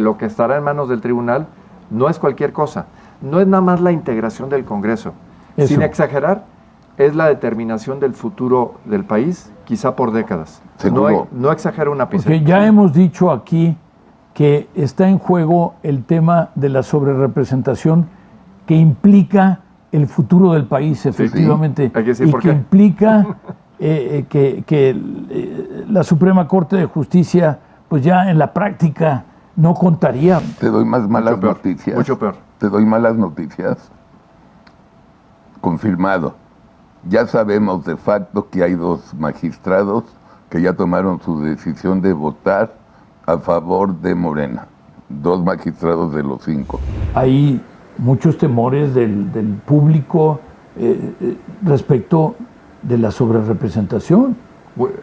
lo que estará en manos del tribunal no es cualquier cosa. No es nada más la integración del Congreso. Eso. Sin exagerar, es la determinación del futuro del país, quizá por décadas. Seguro. No exagero una ápice. Porque ya hemos dicho aquí que está en juego el tema de la sobrerepresentación que implica el futuro del país, efectivamente, Hay que decir y por que qué. implica que la Suprema Corte de Justicia, pues ya en la práctica no contaría. Te doy más malas peor, noticias. mucho peor. Te doy malas noticias. Confirmado. Ya sabemos de facto que hay 2 magistrados que ya tomaron su decisión de votar a favor de Morena. 2 magistrados de los 5. Hay muchos temores del público respecto de la sobrerepresentación.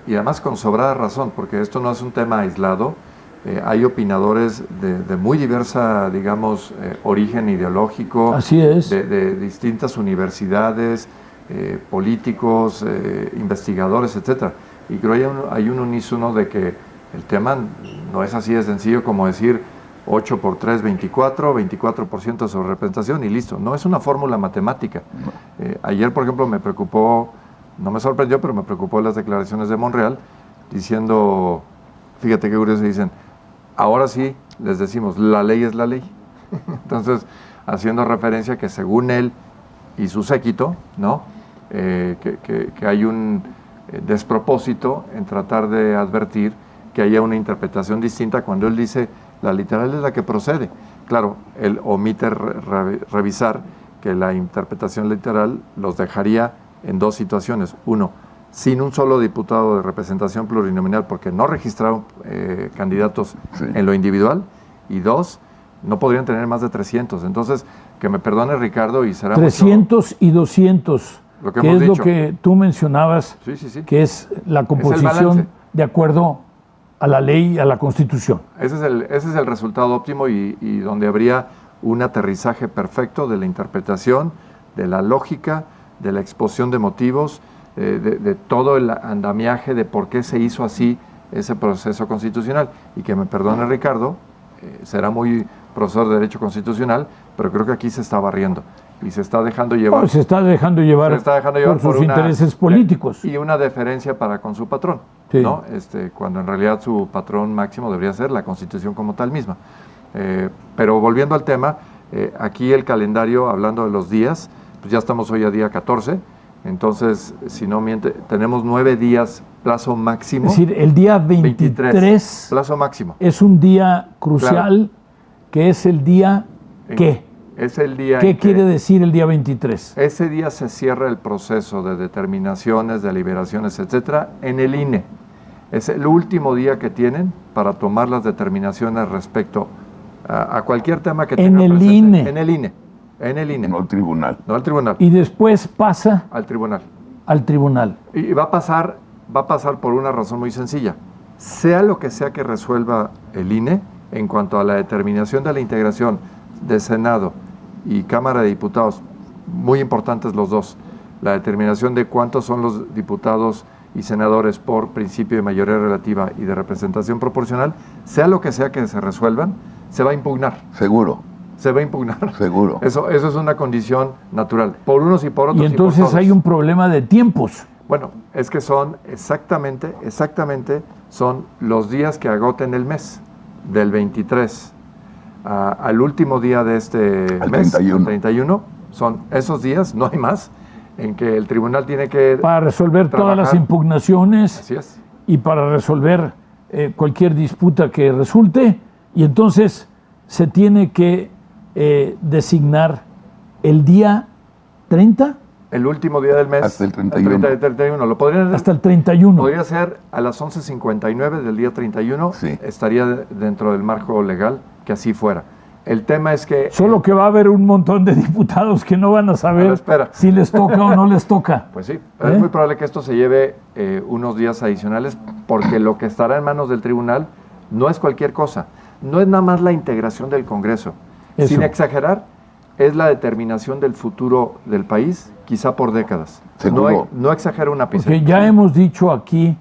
Y además con sobrada razón, porque esto no es un tema aislado. Hay opinadores de muy diversa, digamos, origen ideológico. Así es. De distintas universidades, políticos, investigadores, etcétera. Y creo que hay un unísono de que el tema no es así de sencillo como decir 8 por 3, 24, 24% de sobrerepresentación y listo. No es una fórmula matemática. Ayer, por ejemplo, me preocupó, no me sorprendió, pero me preocupó las declaraciones de Monreal diciendo, fíjate qué curioso, dicen, ahora sí les decimos, la ley es la ley. Entonces, haciendo referencia que según él y su séquito, ¿no? Que hay un despropósito en tratar de advertir que haya una interpretación distinta cuando él dice la literal es la que procede. Claro, él omite revisar que la interpretación literal los dejaría en 2 situaciones. 1, sin un solo diputado de representación plurinominal porque no registraron candidatos en lo individual, y 2, no podrían tener más de 300. Entonces, que me perdone Ricardo, y será 300 y 200, lo que que hemos es dicho. lo que tú mencionabas, Sí. que es la composición balance. de acuerdo a la ley, a la Constitución. Ese es el resultado óptimo y donde habría un aterrizaje perfecto de la interpretación, de la lógica, de la exposición de motivos, de todo el andamiaje de por qué se hizo así ese proceso constitucional. Y que me perdone Ricardo, será muy profesor de Derecho Constitucional, pero creo que aquí se está barriendo y se está dejando llevar. Se está dejando llevar, por sus intereses políticos. Y una deferencia para con su patrón, sí. ¿no? Cuando en realidad su patrón máximo debería ser la Constitución como tal misma. Pero volviendo al tema, aquí el calendario, hablando de los días, pues ya estamos hoy a día 14, entonces, si no miente, tenemos 9 días plazo máximo. Es decir, el día 23 plazo máximo. Es un día crucial, claro, que es el día ¿qué? Es el día. ¿Qué quiere decir el día 23? Ese día se cierra el proceso de determinaciones, deliberaciones, etcétera, en el INE. Es el último día que tienen para tomar las determinaciones respecto a cualquier tema que tengan presente. INE. En el INE. En el INE. No al tribunal. No al tribunal. Y después pasa al tribunal. Al tribunal. Y va a pasar por una razón muy sencilla. Sea lo que sea que resuelva el INE en cuanto a la determinación de la integración de Senado y Cámara de Diputados, muy importantes los dos, la determinación de cuántos son los diputados y senadores por principio de mayoría relativa y de representación proporcional, sea lo que sea que se resuelvan, se va a impugnar. Seguro. Se va a impugnar. Seguro. Eso es una condición natural, por unos y por otros. Y entonces y por todos. hay un problema de tiempos. Bueno, es que son exactamente son los días que agoten el mes, del 23 al último día de este mes, 31, son esos días, no hay más, en que el tribunal tiene que para resolver todas las impugnaciones. Así es. Y para resolver cualquier disputa que resulte, y entonces se tiene que designar el día 30. El último día del mes. Hasta el 31. El 31. Lo podrían, hasta el 31. Podría ser a las 11:59 del día 31. Sí. Estaría dentro del marco legal que así fuera. El tema es que... Solo que va a haber un montón de diputados que no van a saber si les toca o no les toca. Pues sí, pero es muy probable que esto se lleve unos días adicionales, porque lo que estará en manos del tribunal no es cualquier cosa. No es nada más la integración del Congreso. Eso. Sin exagerar, es la determinación del futuro del país, quizá por décadas. No exagero una ápice. Porque ya hemos dicho aquí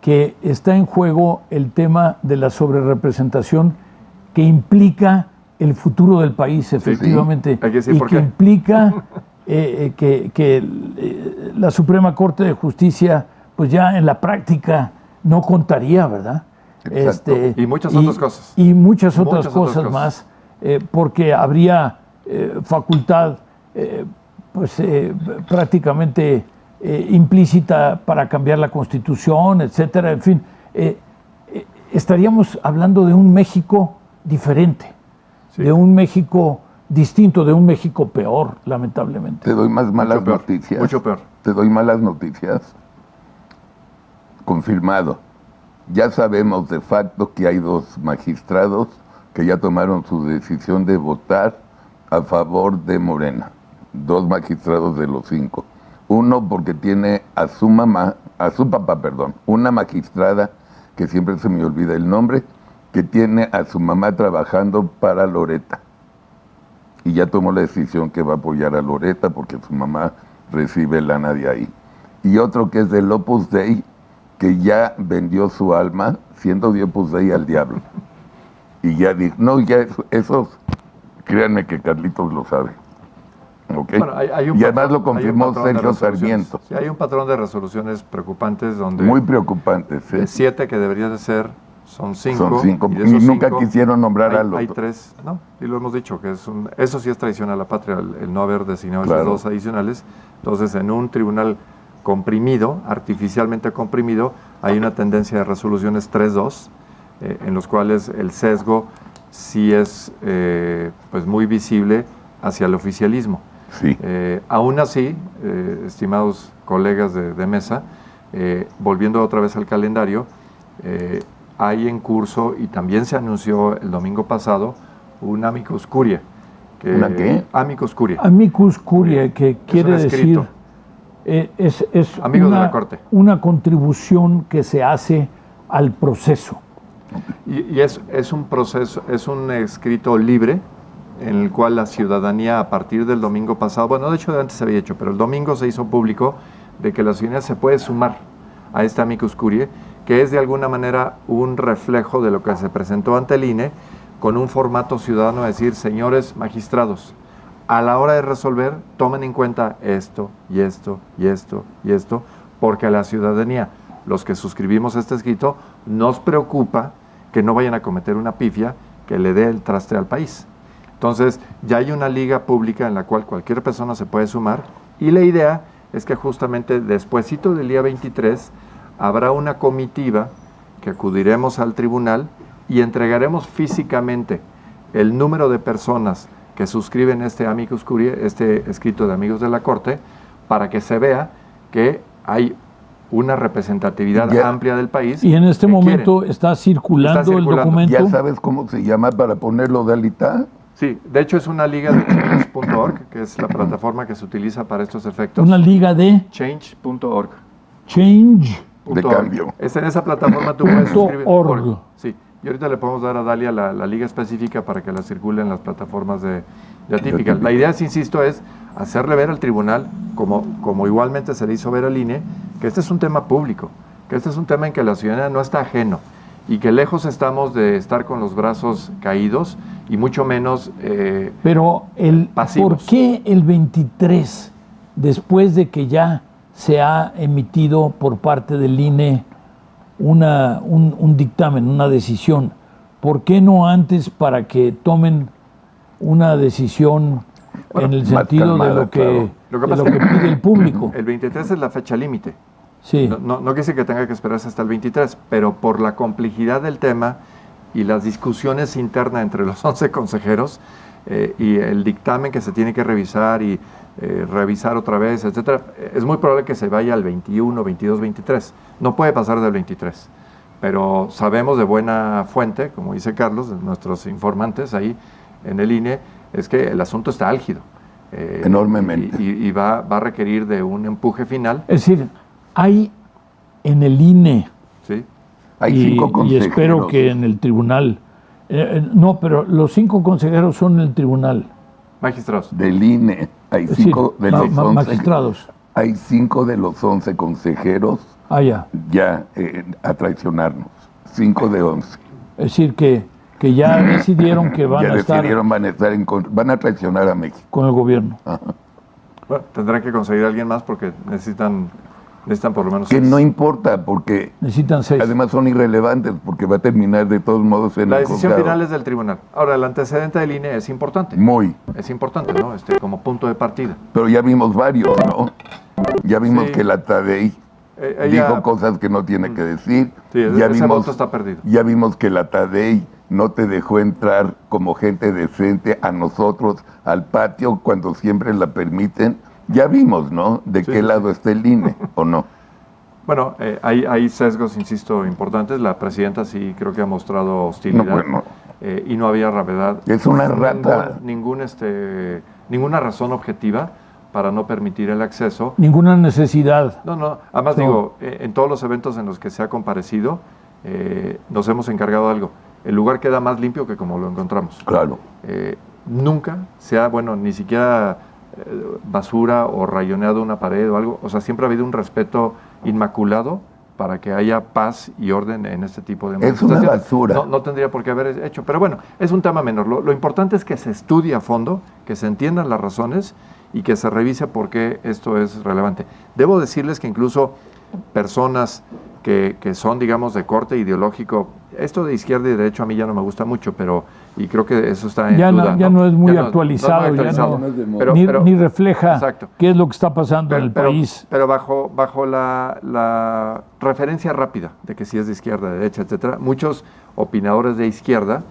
que está en juego el tema de la sobrerepresentación que que implica el futuro del país, efectivamente, hay que decir y por que qué. implica que la Suprema Corte de Justicia, pues ya en la práctica no contaría, ¿verdad? Exacto. Y muchas otras cosas. Y muchas otras Muchas otras cosas cosas. más, porque habría facultad prácticamente implícita para cambiar la Constitución, etcétera. En fin, estaríamos hablando de un México diferente, Sí. de un México distinto, de un México peor, lamentablemente. Te doy más malas peor, noticias. mucho peor. Te doy malas noticias. Confirmado. Ya sabemos de facto que hay 2 magistrados que ya tomaron su decisión de votar a favor de Morena. 2 magistrados de los 5. Uno porque tiene a su papá, una magistrada, que siempre se me olvida el nombre, que tiene a su mamá trabajando para Loretta. Y ya tomó la decisión que va a apoyar a Loretta porque su mamá recibe lana de ahí. Y otro que es del Opus Dei, que ya vendió su alma siendo de Opus Dei al diablo. Y ya dijo, no, ya esos, créanme que Carlitos lo sabe. ¿Ok? Bueno, hay un y además lo patrón- hay un confirmó patrón de Sergio resoluciones. Sarmiento. Sí, hay un patrón de resoluciones preocupantes donde Muy preocupantes. de 7 que debería de ser, son 5. Son 5. Y de Y esos nunca 5, quisieron nombrar al hay otro. 3, ¿no? Y lo hemos dicho, que eso sí es traición a la patria, el no haber designado Claro. esos 2 adicionales. Entonces, en un tribunal comprimido, artificialmente comprimido, hay una tendencia de resoluciones 3-2, en los cuales el sesgo sí es pues muy visible hacia el oficialismo. Sí. Aún así, estimados colegas de mesa, volviendo otra vez al calendario, hay en curso, y también se anunció el domingo pasado, un amicus curiae. ¿Una qué? Amicus curiae. Amicus curiae, que quiere un escrito. decir, es Amigos de la Corte. una contribución que se hace al proceso. Y es un proceso, es un escrito libre en el cual la ciudadanía, a partir del domingo pasado, bueno, de hecho antes se había hecho, pero el domingo se hizo público de que la ciudadanía se puede sumar a este amicus curiae, que es de alguna manera un reflejo de lo que se presentó ante el INE, con un formato ciudadano, de decir, señores magistrados, a la hora de resolver, tomen en cuenta esto, y esto, y esto, y esto, porque a la ciudadanía, los que suscribimos este escrito, nos preocupa que no vayan a cometer una pifia que le dé el traste al país. Entonces, ya hay una liga pública en la cual cualquier persona se puede sumar, y la idea es que justamente despuesito del día 23 habrá una comitiva que acudiremos al tribunal y entregaremos físicamente el número de personas que suscriben este amicus curiae, este escrito de amigos de la Corte, para que se vea que hay una representatividad amplia del país. Y en este que momento quieren. está circulando el circulando. documento. ¿Ya sabes cómo se llama para ponerlo de alita? Sí, de hecho es una liga de change.org, que es la plataforma que se utiliza para estos efectos. Una liga de Change.org. change. De cambio. En esa plataforma tú puedes suscribir. .org. Sí, y ahorita le podemos dar a Dalia la liga específica para que la circule en las plataformas de atípica. La idea, insisto, es hacerle ver al tribunal, como igualmente se le hizo ver al INE, que este es un tema público, que este es un tema en que la ciudadanía no está ajeno, y que lejos estamos de estar con los brazos caídos, y mucho menos Pero pasivos. ¿por qué el 23, después de que ya se ha emitido por parte del INE un dictamen, una decisión, ¿por qué no antes para que tomen una decisión en el más sentido calmada, de lo que, claro. Lo que de pasa lo es que pide el público? el 23 es la fecha límite. Sí. No quiere decir que tenga que esperarse hasta el 23, pero por la complejidad del tema y las discusiones internas entre los 11 consejeros y el dictamen que se tiene que revisar y revisar otra vez, etcétera, es muy probable que se vaya al 21, 22, 23. No puede pasar del 23, pero sabemos de buena fuente, como dice Carlos, de nuestros informantes ahí en el INE, es que el asunto está álgido. Enormemente. Y va a requerir de un empuje final. Es decir, hay en el INE ¿Sí? Hay y 5 consejeros. espero que en el tribunal, no, pero los 5 consejeros son en el tribunal. Magistrados. Del INE. Hay Es decir, 5 de los 11. magistrados. Hay 5 de los 11 consejeros Ah, ya. ya a traicionarnos. 5 de 11. Es decir, que que ya decidieron que van Ya a estar van a traicionar a México. con el gobierno. Bueno, tendrán que conseguir a alguien más porque necesitan por lo menos Que 6. no importa, porque Necesitan 6. además son irrelevantes, porque va a terminar de todos modos en La el decisión juzgado. final es del tribunal. Ahora, el antecedente del INE es importante. Muy. Es importante, ¿no? Como punto de partida. Pero ya vimos varios, ¿no? Ya vimos Sí. que la Tadei Ella- dijo cosas que no tiene que decir. Sí, ya ese voto está perdido. Ya vimos que la Tadei no te dejó entrar como gente decente a nosotros al patio cuando siempre la permiten. Ya vimos, ¿no? De Sí, qué sí, lado está el INE, ¿o no? Bueno, hay sesgos, insisto, importantes. La presidenta sí creo que ha mostrado hostilidad. No, bueno. Y no había gravedad. Es una rata. Ninguna razón objetiva para no permitir el acceso. Ninguna necesidad. No. Además, No. digo, en todos los eventos en los que se ha comparecido, nos hemos encargado de algo. El lugar queda más limpio que como lo encontramos. Claro. Nunca se ha, ni siquiera basura o rayoneado una pared o algo. O sea, siempre ha habido un respeto inmaculado para que haya paz y orden en este tipo de Es una manifestaciones. basura. No tendría por qué haber hecho. Pero bueno, es un tema menor. Lo importante es que se estudie a fondo, que se entiendan las razones y que se revise por qué esto es relevante. Debo decirles que incluso personas que son, digamos, de corte ideológico, esto de izquierda y derecho a mí ya no me gusta mucho, y creo que eso está en duda. Ya no es muy actualizado, ni refleja Exacto. qué es lo que está pasando en el país. Pero bajo la referencia rápida de que si es de izquierda, de derecha, etcétera, muchos opinadores de izquierda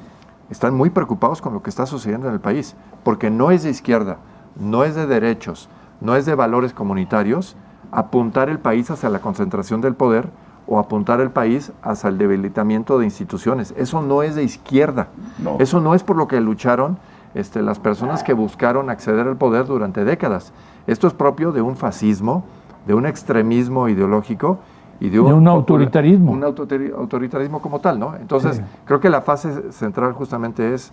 están muy preocupados con lo que está sucediendo en el país, porque no es de izquierda, no es de derechos, no es de valores comunitarios apuntar el país hacia la concentración del poder o apuntar el país hacia el debilitamiento de instituciones. Eso no es de izquierda. No. Eso no es por lo que lucharon las personas que buscaron acceder al poder durante décadas. Esto es propio de un fascismo, de un extremismo ideológico y de un autoritarismo. Un autoritarismo como tal, ¿no? Entonces, Sí. creo que la fase central justamente es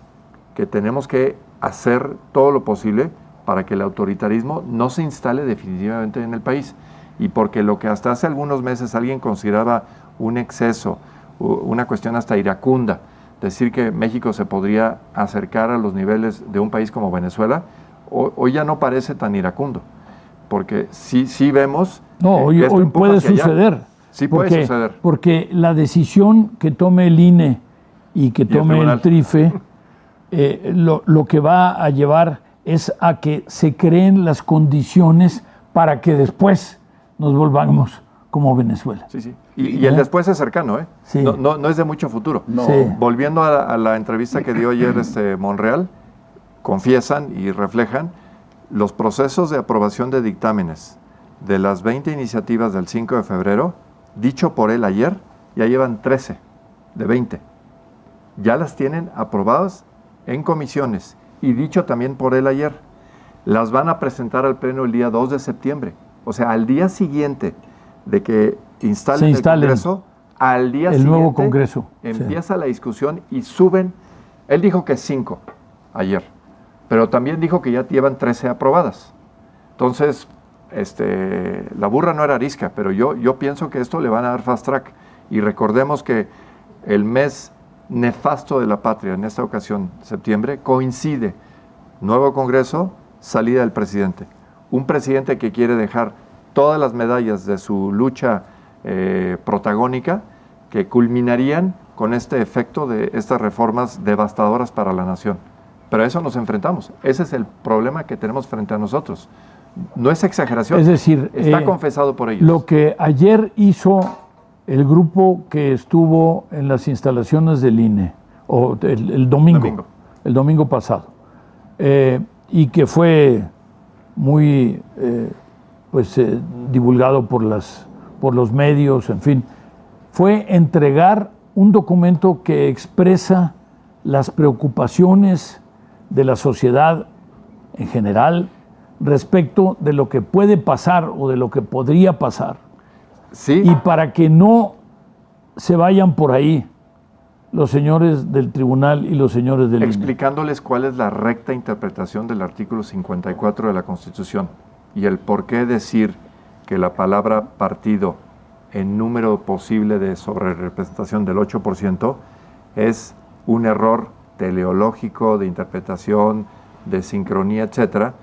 que tenemos que hacer todo lo posible para que el autoritarismo no se instale definitivamente en el país. Y porque lo que hasta hace algunos meses alguien consideraba un exceso, una cuestión hasta iracunda, decir que México se podría acercar a los niveles de un país como Venezuela, hoy ya no parece tan iracundo, porque sí vemos... No, hoy puede suceder. Sí puede suceder. Porque la decisión que tome el INE y que tome el TRIFE, lo que va a llevar es a que se creen las condiciones para que después nos volvamos como Venezuela. Sí. Y el después es cercano, ¿eh? Sí. No es de mucho futuro. No. Sí. Volviendo a la entrevista que dio ayer Monreal, confiesan y reflejan los procesos de aprobación de dictámenes de las 20 iniciativas del 5 de febrero, dicho por él ayer, ya llevan 13 de 20. Ya las tienen aprobadas en comisiones y dicho también por él ayer. Las van a presentar al Pleno el día 2 de septiembre. O sea, al día siguiente de que instalen el Congreso, al día siguiente nuevo Congreso. Empieza la discusión y suben. Él dijo que 5 ayer, pero también dijo que ya llevan 13 aprobadas. Entonces, la burra no era arisca, pero yo pienso que esto le van a dar fast track. Y recordemos que el mes nefasto de la patria, en esta ocasión, septiembre, coincide nuevo Congreso, salida del presidente. Un presidente que quiere dejar todas las medallas de su lucha protagónica que culminarían con este efecto de estas reformas devastadoras para la nación. Pero a eso nos enfrentamos. Ese es el problema que tenemos frente a nosotros. No es exageración. Es decir, está confesado por ellos. Lo que ayer hizo el grupo que estuvo en las instalaciones del INE, o el domingo pasado, y que fue muy divulgado por los medios, en fin, fue entregar un documento que expresa las preocupaciones de la sociedad en general respecto de lo que puede pasar o de lo que podría pasar. Sí. Y para que no se vayan por ahí los señores del tribunal y los señores del INE. Explicándoles cuál es la recta interpretación del artículo 54 de la Constitución y el por qué decir que la palabra partido en número posible de sobrerepresentación del 8% es un error teleológico, de interpretación, de sincronía, etcétera,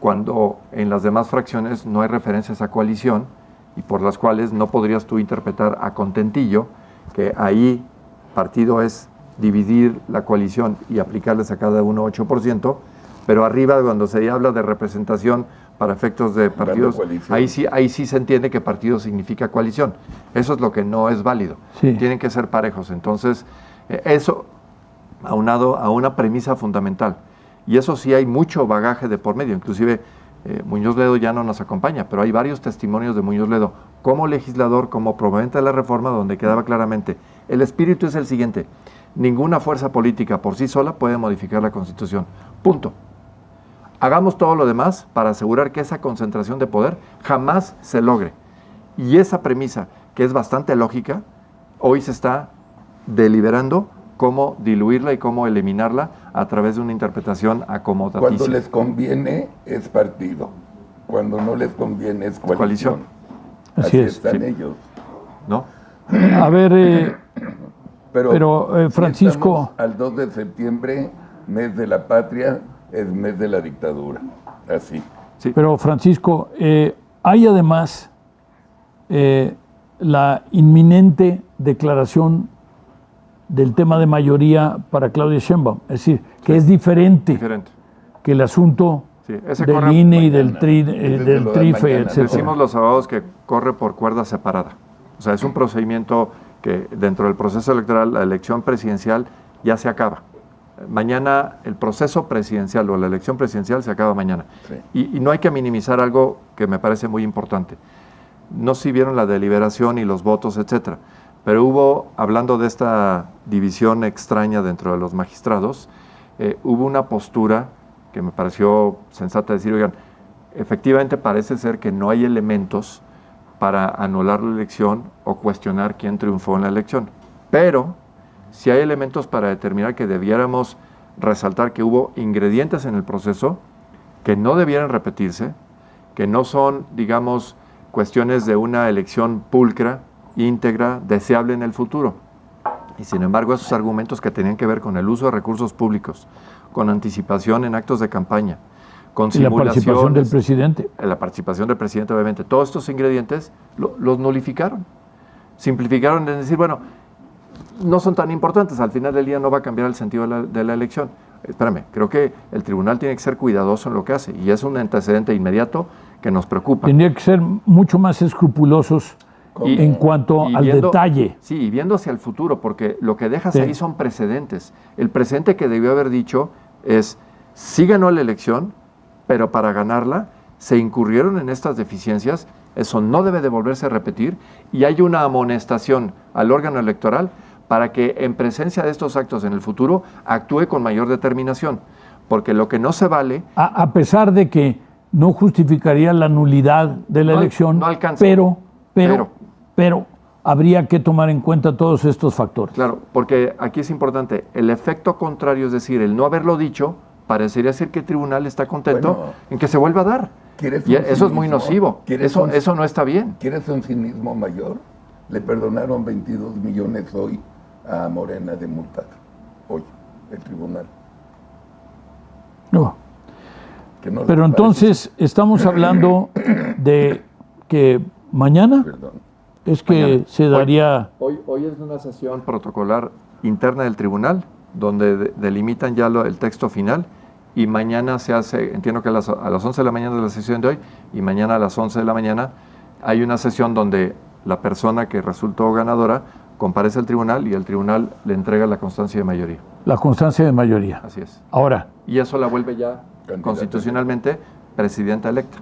cuando en las demás fracciones no hay referencias a coalición y por las cuales no podrías tú interpretar a contentillo que ahí partido es dividir la coalición y aplicarles a cada uno 8%, pero arriba cuando se habla de representación para efectos de partidos, ahí sí se entiende que partido significa coalición. Eso es lo que no es válido. Sí. Tienen que ser parejos. Entonces, eso aunado a una premisa fundamental. Y eso sí hay mucho bagaje de por medio. Inclusive Muñoz Ledo ya no nos acompaña, pero hay varios testimonios de Muñoz Ledo como legislador, como promovente de la reforma, donde quedaba claramente, el espíritu es el siguiente: ninguna fuerza política por sí sola puede modificar la Constitución. Punto. Hagamos todo lo demás para asegurar que esa concentración de poder jamás se logre. Y esa premisa, que es bastante lógica, hoy se está deliberando cómo diluirla y cómo eliminarla a través de una interpretación acomodatícia. Cuando les conviene es partido, cuando no les conviene es coalición. Así es. Están Sí. ellos. ¿No? A ver, Pero Francisco... si estamos al 2 de septiembre, mes de la patria, es mes de la dictadura. Así. Sí. Pero Francisco, hay además la inminente declaración del tema de mayoría para Claudia Sheinbaum, es decir, que es diferente que el asunto Sí, ese del corre INE y mañana. del TRIFE, Mañana. etcétera. Decimos los abogados que corre por cuerda separada. O sea, es un procedimiento que dentro del proceso electoral, la elección presidencial ya se acaba. Mañana el proceso presidencial o la elección presidencial se acaba mañana. Sí. Y no hay que minimizar algo que me parece muy importante. No si vieron la deliberación y los votos, etcétera, pero hubo, hablando de esta división extraña dentro de los magistrados, hubo una postura que me pareció sensata decir, oigan, efectivamente parece ser que no hay elementos para anular la elección o cuestionar quién triunfó en la elección, pero sí hay elementos para determinar que debiéramos resaltar que hubo ingredientes en el proceso que no debieran repetirse, que no son, digamos, cuestiones de una elección pulcra, íntegra, deseable en el futuro. Y sin embargo, esos argumentos que tenían que ver con el uso de recursos públicos, con anticipación en actos de campaña, con Y la participación del simulaciones, presidente. la participación del presidente, obviamente, todos estos ingredientes los nulificaron. Simplificaron en decir, bueno, no son tan importantes, al final del día no va a cambiar el sentido de la elección. Espérame, creo que el tribunal tiene que ser cuidadoso en lo que hace y es un antecedente inmediato que nos preocupa. Tendría que ser mucho más escrupulosos en cuanto al detalle. Sí, y viendo hacia el futuro, porque lo que dejas Sí. ahí son precedentes. El precedente que debió haber dicho es, sí ganó la elección, pero para ganarla se incurrieron en estas deficiencias, eso no debe de volverse a repetir, y hay una amonestación al órgano electoral para que en presencia de estos actos en el futuro actúe con mayor determinación, porque lo que no se vale... A pesar de que no justificaría la nulidad de la elección, no alcanza. pero habría que tomar en cuenta todos estos factores. Claro, porque aquí es importante, el efecto contrario, es decir, el no haberlo dicho, parecería decir que el tribunal está contento Bueno, en que se vuelva a dar. Y eso es muy nocivo, eso no está bien. ¿Quieres un cinismo mayor? Le perdonaron 22 millones hoy a Morena de multa. Hoy, el tribunal. No. Que no Pero les entonces estamos hablando de que mañana Perdón. es que Mañana. se daría... Hoy es una sesión protocolar interna del tribunal, donde delimitan ya el texto final, y mañana se hace, entiendo que a las 11 de la mañana de la sesión de hoy, y mañana a las 11 de la mañana hay una sesión donde la persona que resultó ganadora comparece al tribunal y el tribunal le entrega la constancia de mayoría. La constancia de mayoría. Así es. Ahora, Y eso la vuelve ya Candidata. constitucionalmente presidenta electa.